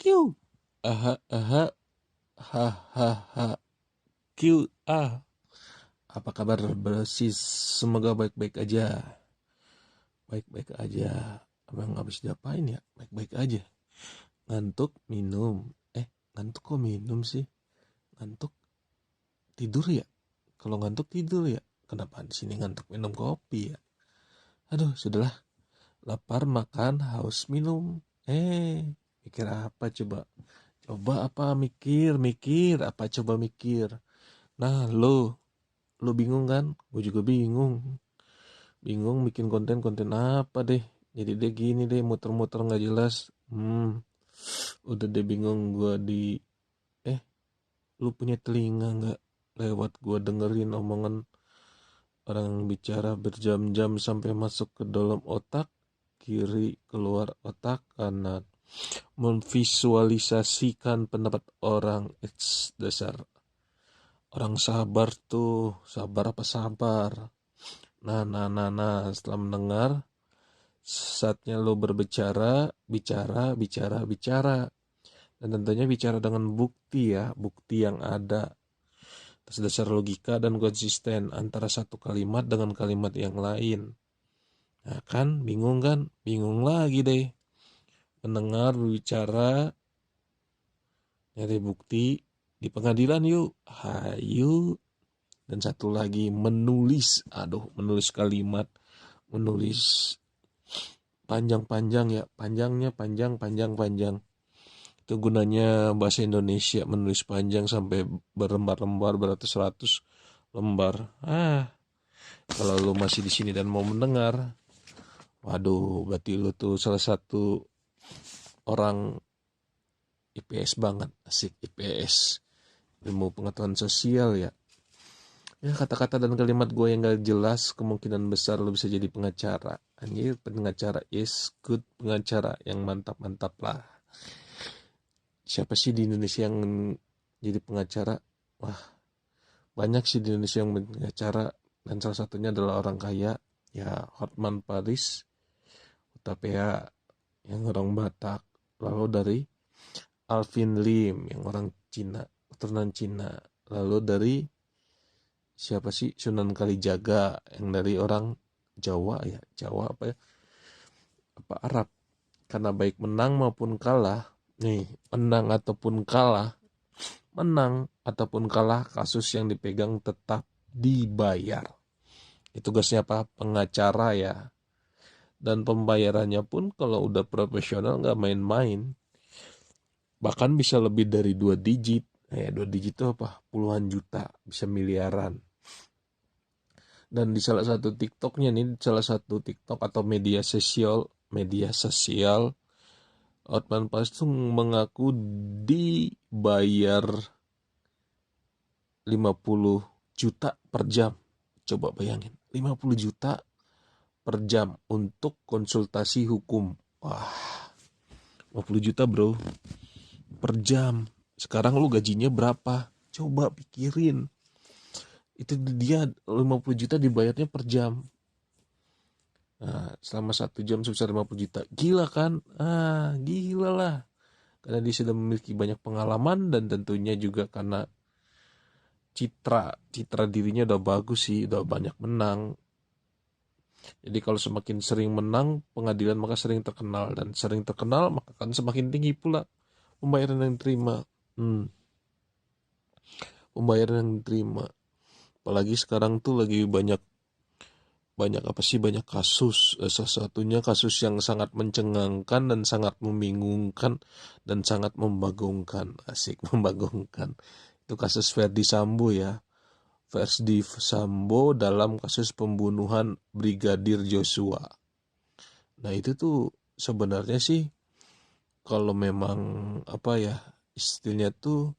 Q. Aha, aha, ha, ha, ha. Q, Apa kabar bersis? Semoga baik-baik aja. Baik-baik aja. Abang habis diapain ya? Baik-baik aja. Ngantuk, minum. Ngantuk kok minum sih? Ngantuk, tidur ya? Kalau ngantuk tidur ya? Kenapa di sini ngantuk minum kopi ya? Aduh, sudahlah. Lapar makan, haus minum. Mikir apa coba? Coba apa mikir apa coba mikir. Nah, lo bingung kan? Gue juga bingung. Bingung bikin konten apa deh. Jadi deh gini deh, muter-muter nggak jelas. Udah deh bingung gue di. Lu punya telinga nggak? Lewat gue dengerin omongan orang bicara berjam-jam sampai masuk ke dalam otak kiri, keluar otak kanan, memvisualisasikan pendapat orang. Dasar orang sabar tuh. Sabar apa sabar? Nah, setelah mendengar, saatnya lo berbicara, bicara. Dan tentunya bicara dengan bukti ya, bukti yang ada atas dasar logika dan konsisten antara satu kalimat dengan kalimat yang lain. Nah kan, bingung kan? Bingung lagi deh. Mendengar, berbicara, nyari bukti di pengadilan yuk. Hayu. Dan satu lagi menulis. Menulis kalimat, menulis panjang-panjang ya, panjang. Itu gunanya bahasa Indonesia, menulis panjang sampai berlembar-lembar, beratus-ratus lembar. Kalau lu masih di sini dan mau mendengar, waduh, berarti lu tuh salah satu orang IPS banget, asik IPS, ilmu pengetahuan sosial ya. Ya, kata-kata dan kalimat gue yang gak jelas, kemungkinan besar lu bisa jadi pengacara. Anjir, pengacara is good, pengacara yang mantap-mantap lah. Siapa sih di Indonesia yang jadi pengacara? Wah, banyak sih di Indonesia yang menjadi pengacara, dan salah satunya adalah orang kaya, ya Hotman Paris, Utapea yang orang Batak, lalu dari Alvin Lim yang orang Cina, keturunan Cina, lalu dari siapa sih, Sunan Kalijaga yang dari orang Jawa ya, Jawa apa ya, apa Arab. Karena baik menang maupun kalah, menang ataupun kalah, kasus yang dipegang tetap dibayar. Itu tugasnya apa? Pengacara ya. Dan pembayarannya pun kalau udah profesional nggak main-main. Bahkan bisa lebih dari 2 digit. 2 digit itu apa? Puluhan juta, bisa miliaran. Dan di salah satu TikToknya nih, salah satu TikTok atau media sosial, Otman Paris tuh mengaku dibayar 50 juta per jam. Coba bayangin, 50 juta per jam untuk konsultasi hukum. Wah, 50 juta bro, per jam. Sekarang lu gajinya berapa? Coba pikirin. Itu dia 50 juta dibayarnya per jam. Nah, selama 1 jam sebesar 50 juta. Gila kan? Gila lah. Karena dia sudah memiliki banyak pengalaman dan tentunya juga karena citra dirinya udah bagus sih, udah banyak menang. Jadi kalau semakin sering menang pengadilan maka sering terkenal, dan sering terkenal maka akan semakin tinggi pula pembayaran yang diterima. Pembayaran yang diterima. Apalagi sekarang tuh lagi banyak kasus. Salah satunya kasus yang sangat mencengangkan dan sangat membingungkan dan sangat membagongkan. Asik, membagongkan. Itu kasus Ferdy Sambo ya. Ferdy Sambo dalam kasus pembunuhan Brigadir Joshua. Nah itu tuh sebenarnya sih kalau memang istilahnya tuh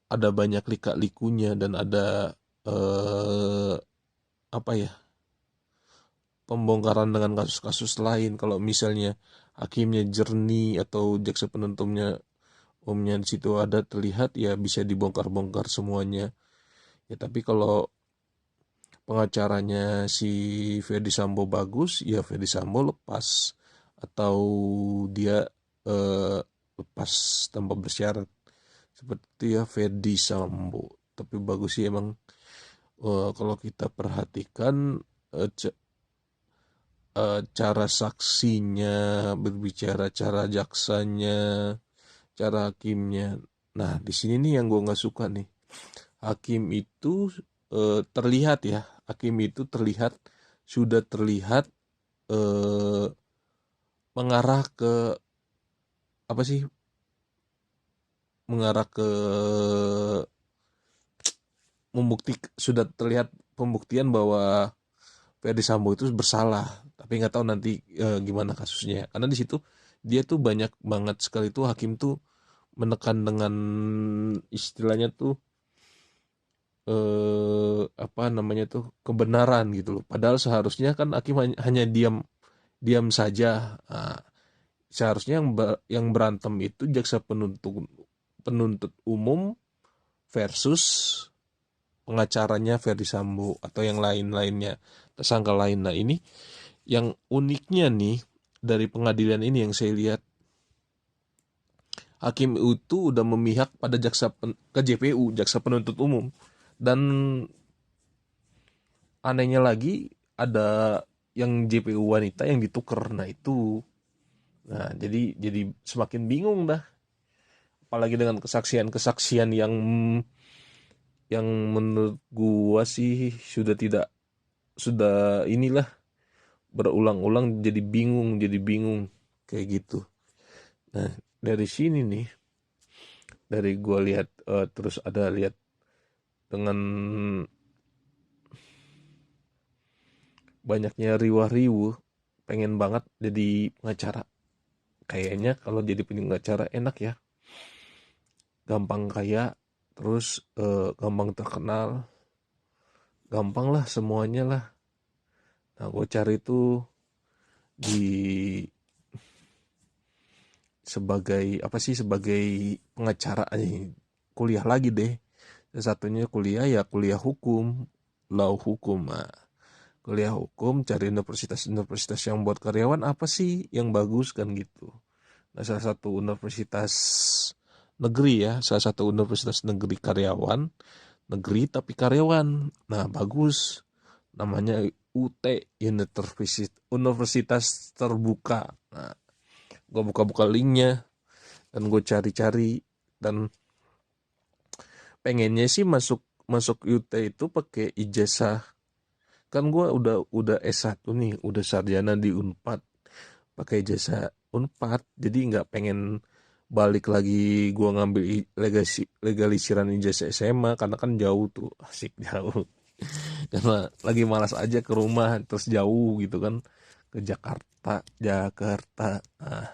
ada banyak lika-likunya dan ada pembongkaran dengan kasus-kasus lain. Kalau misalnya hakimnya jernih atau jaksa penuntutnya umumnya di situ ada terlihat, ya bisa dibongkar-bongkar semuanya. Ya tapi kalau pengacaranya si Ferdy Sambo bagus, ya Ferdy Sambo lepas, atau dia eh, lepas tanpa bersyarat, seperti ya Ferdi Sambo. Tapi bagus sih emang, kalau kita perhatikan cara saksinya berbicara, cara jaksanya, cara hakimnya. Nah, di sini nih yang gue nggak suka nih. Hakim itu terlihat ya, hakim itu terlihat, sudah terlihat eh, mengarah ke apa sih? Mengarah ke sudah terlihat pembuktian bahwa Ferdi Sambo itu bersalah, tapi nggak tahu nanti gimana kasusnya. Karena di situ dia tuh banyak banget sekali tuh hakim tuh menekan dengan istilahnya tuh apa namanya tuh kebenaran gitu loh. Padahal seharusnya kan hakim hanya diam diam saja. Nah, seharusnya yang berantem itu jaksa penuntut penuntut umum versus pengacaranya Ferdi Sambo atau yang lain-lainnya, tersangka lain. Nah, ini yang uniknya nih dari pengadilan ini yang saya lihat, hakim itu udah memihak pada ke JPU, jaksa penuntut umum. Dan anehnya lagi ada yang JPU wanita yang ditukar. Nah, itu. Nah, jadi semakin bingung dah. Apalagi dengan kesaksian-kesaksian yang menurut gua sih sudah inilah berulang-ulang, jadi bingung kayak gitu. Nah, dari sini nih, dari gua lihat terus ada lihat dengan banyaknya riwah-riwuh, pengen banget jadi pengacara. Kayaknya kalau jadi pengacara enak ya, gampang kaya, terus gampang terkenal, gampang lah semuanya lah. Nah, gue cari tuh di sebagai apa sih, sebagai pengacara aja, kuliah lagi deh. Satunya kuliah ya kuliah hukum, law hukum. Nah, kuliah hukum, cari universitas-universitas yang buat karyawan apa sih yang bagus kan gitu. Nah, salah satu universitas negeri ya, salah satu universitas negeri karyawan, negeri tapi karyawan. Nah, bagus. Namanya UT, Universitas Terbuka. Nah, gue buka-buka linknya dan gue cari-cari, dan pengennya sih masuk masuk UT itu pakai ijazah. Kan gue udah S1 nih, udah sarjana di Unpad, pakai ijazah Unpad. Jadi nggak pengen balik lagi gue ngambil legalisiran ijazah SMA, karena kan jauh tuh, asik jauh. Karena lagi malas aja ke rumah, terus jauh gitu kan, ke Jakarta. Nah,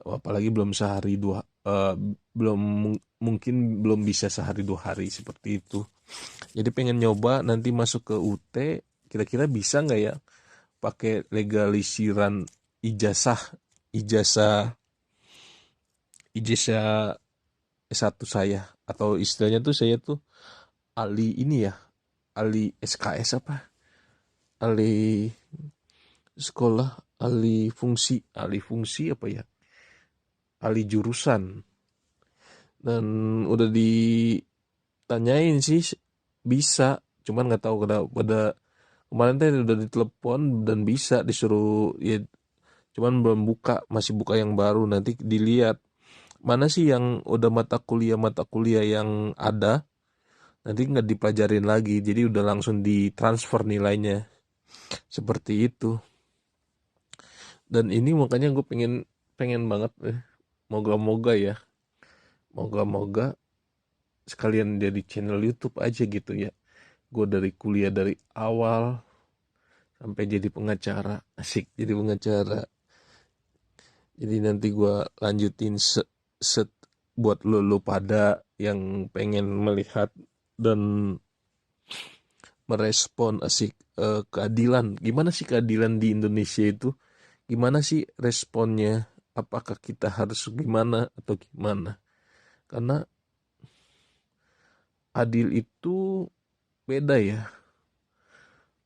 apalagi belum sehari dua, belum mungkin belum bisa sehari 2 hari seperti itu. Jadi pengen nyoba nanti masuk ke UT, kira-kira bisa nggak ya pakai legalisiran ijazah ijazah ijazah S1 saya, atau istilahnya tuh saya tuh ahli ini ya, ahli SKS apa, ahli sekolah, ahli fungsi apa ya, ahli jurusan. Dan udah ditanyain sih bisa, cuman nggak tahu pada kemarin teh udah ditelepon dan bisa disuruh ya, cuman belum buka, masih buka yang baru. Nanti dilihat mana sih yang udah mata kuliah yang ada, nanti nggak dipelajarin lagi, jadi udah langsung ditransfer nilainya, seperti itu. Dan ini makanya gue pengen pengen banget, moga-moga ya, moga-moga sekalian dari channel YouTube aja gitu ya. Gue dari kuliah dari awal sampai jadi pengacara, asik jadi pengacara. Jadi nanti gue lanjutin set buat lo pada yang pengen melihat dan merespon, asik, keadilan. Gimana sih keadilan di Indonesia itu? Gimana sih responnya? Apakah kita harus gimana atau gimana? Karena adil itu beda ya.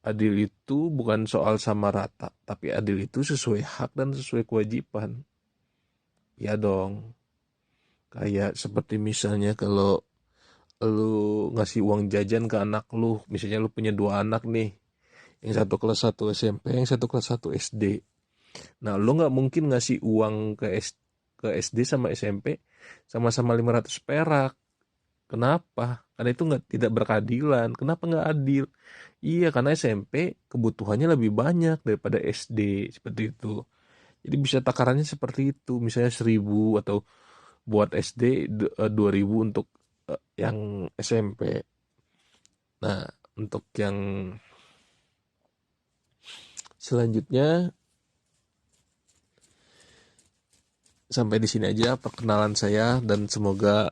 Adil itu bukan soal sama rata, tapi adil itu sesuai hak dan sesuai kewajiban. Ya dong. Kayak seperti misalnya kalau lu ngasih uang jajan ke anak lu, misalnya lu punya dua anak nih, yang satu kelas 1 SMP, yang satu kelas 1 SD. Nah, lu nggak mungkin ngasih uang ke SD sama SMP sama-sama 500 perak. Kenapa? Karena itu nggak tidak berkeadilan. Kenapa nggak adil? Iya, karena SMP kebutuhannya lebih banyak daripada SD, seperti itu. Jadi bisa takarannya seperti itu, misalnya 1.000 atau buat SD 2.000 untuk yang SMP. Nah, untuk yang selanjutnya sampai di sini aja perkenalan saya, dan semoga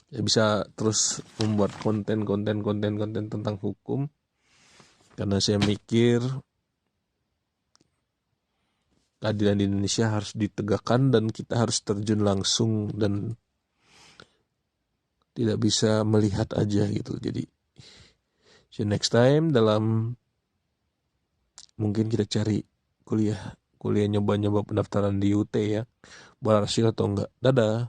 ya bisa terus membuat konten tentang hukum, karena saya mikir keadilan di Indonesia harus ditegakkan dan kita harus terjun langsung dan tidak bisa melihat aja gitu. Jadi see you next time, dalam mungkin kita cari kuliah nyoba-nyoba pendaftaran di UT ya, berhasil atau enggak. Dadah.